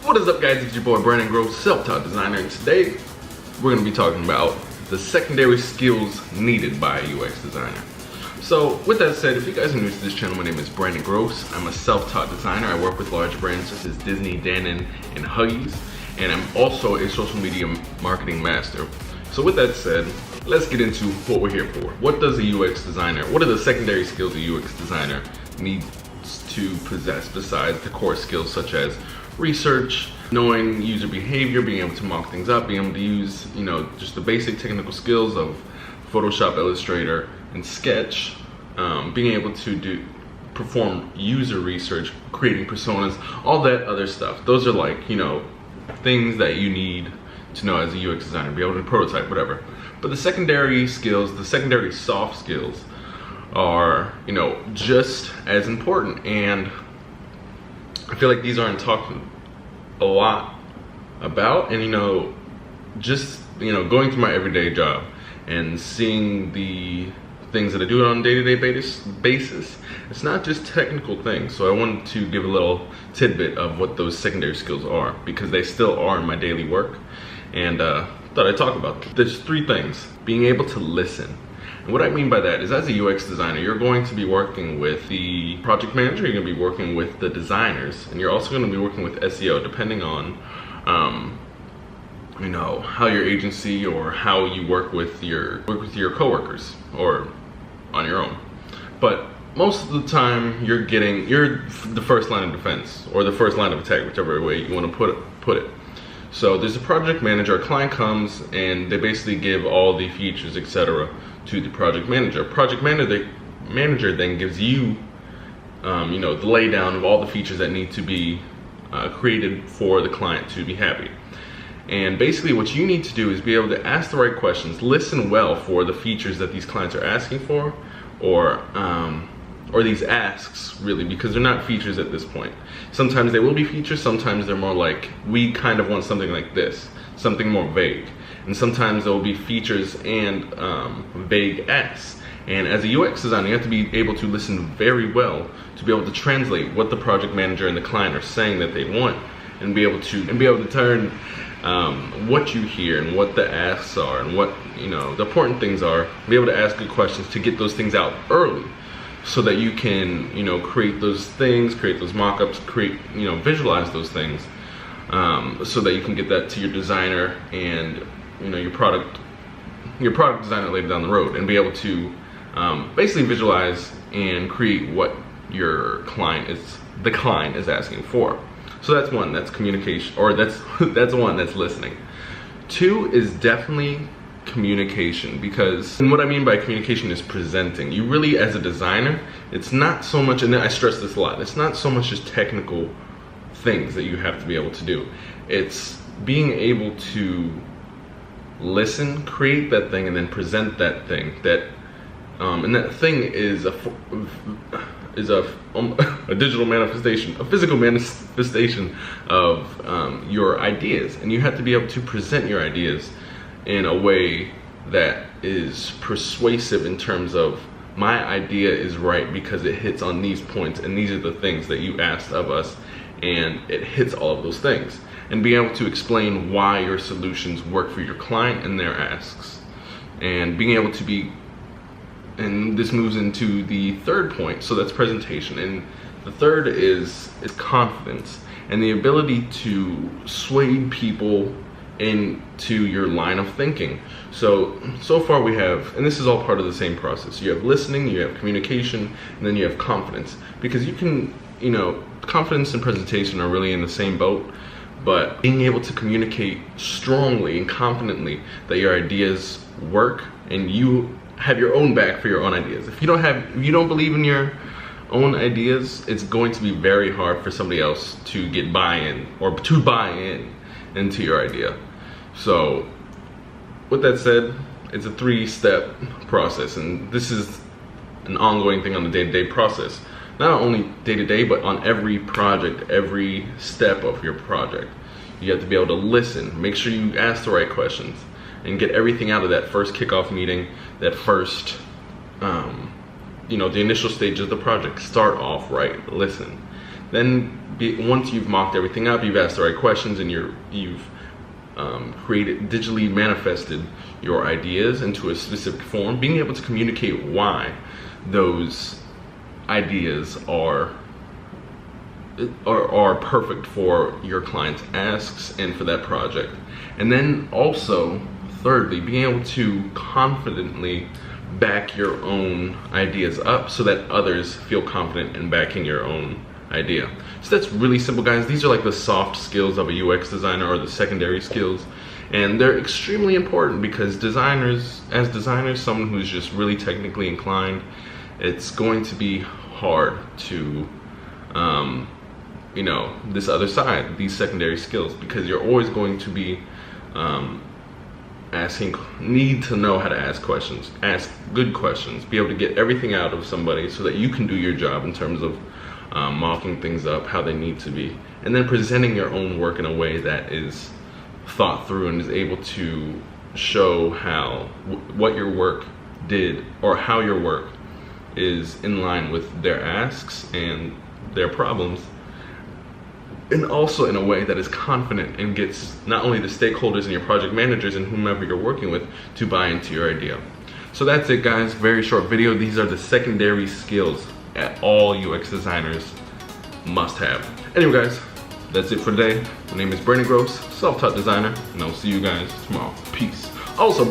What is up, guys? It's your boy Brandon Groce, self-taught designer, and today we're going to be talking about the secondary skills needed by a UX designer. So with that said, if you guys are new to this channel, my name is Brandon Groce. I'm a self-taught designer. I work with large brands such as Disney, Dannon, and Huggies, and I'm also a social media marketing master. So with that said, let's get into what we're here for. What does a UX designer, what are the secondary skills a UX designer needs to possess besides the core skills such as research, knowing user behavior, being able to mock things up, being able to use, just the basic technical skills of Photoshop, Illustrator, and Sketch, being able to perform user research, creating personas, all that other stuff. Those are like, things that you need to know as a UX designer, be able to prototype, whatever. But the secondary skills, the secondary soft skills are, just as important. And I feel like these aren't talked a lot about, and just going through my everyday job and seeing the things that I do on a day-to-day basis, it's not just technical things. So I wanted to give a little tidbit of what those secondary skills are, because they still are in my daily work, and thought I'd talk about them. There's three things. Being able to listen. And what I mean by that is, as a UX designer, you're going to be working with the project manager, you're going to be working with the designers, and you're also going to be working with SEO, depending on, how your agency or how you work with your coworkers or on your own. But most of the time, you're the first line of defense or the first line of attack, whichever way you want to put it. So there's a project manager. A client comes and they basically give all the features, etc., to the project manager. Project manager then gives you, the laydown of all the features that need to be created for the client to be happy. And basically, what you need to do is be able to ask the right questions, listen well for the features that these clients are asking for, or these asks, really, because they're not features at this point. Sometimes they will be features, sometimes they're more like, we kind of want something like this, something more vague. And sometimes there will be features and vague asks. And as a UX designer, you have to be able to listen very well to be able to translate what the project manager and the client are saying that they want, and be able to turn what you hear and what the asks are and what the important things are. Be able to ask good questions to get those things out early, so that you can create those things, create those mock-ups, visualize those things, so that you can get that to your designer and your product designer later down the road, and be able to basically visualize and create what the client is asking for. So that's one, that's communication, or that's one, that's listening. Two is definitely communication, because, and what I mean by communication is presenting. You really, as a designer, it's not so much, and I stress this a lot, it's not so much just technical things that you have to be able to do. It's being able to listen, create that thing, and then present that thing. And that thing is a digital manifestation, a physical manifestation of your ideas, and you have to be able to present your ideas in a way that is persuasive in terms of, my idea is right because it hits on these points, and these are the things that you asked of us, and it hits all of those things. And be able to explain why your solutions work for your client and their asks. And being able to be, and this moves into the third point, so that's presentation. And the third is confidence, and the ability to sway people into your line of thinking. So far we have, and this is all part of the same process, you have listening, you have communication, and then you have confidence. Because you can, confidence and presentation are really in the same boat, but being able to communicate strongly and confidently that your ideas work, and you have your own back for your own ideas. If you don't believe in your own ideas, it's going to be very hard for somebody else to get buy-in, or to buy in into your idea. So with that said, it's a 3-step process, and this is an ongoing thing on the day-to-day process. Not only day-to-day, but on every project, every step of your project. You have to be able to listen, make sure you ask the right questions, and get everything out of that first kickoff meeting, that first, the initial stage of the project. Start off right, listen. Once you've mocked everything up, you've asked the right questions, and you've digitally manifested your ideas into a specific form, being able to communicate why those ideas are perfect for your client's asks and for that project. And then also, thirdly, being able to confidently back your own ideas up so that others feel confident in backing your own idea. So that's really simple, guys. These are like the soft skills of a UX designer, or the secondary skills, and they're extremely important because as designers, someone who's just really technically inclined, it's going to be hard to this other side, these secondary skills, because you're always going to be need to know how to ask questions, ask good questions, be able to get everything out of somebody so that you can do your job in terms of mocking things up how they need to be, and then presenting your own work in a way that is thought through and is able to show what your work did, or how your work is in line with their asks and their problems, and also in a way that is confident and gets not only the stakeholders and your project managers and whomever you're working with to buy into your idea. So that's it, guys. Very short video. These are the secondary skills that all UX designers must have. Anyway, guys, that's it for today. My name is Brandon Groce, self-taught designer, and I'll see you guys tomorrow. Peace. Also, in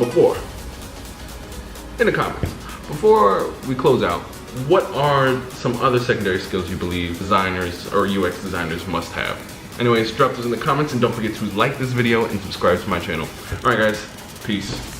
the comments, before we close out, what are some other secondary skills you believe designers or UX designers must have? Anyways, drop those in the comments, and don't forget to like this video and subscribe to my channel. Alright, guys, peace.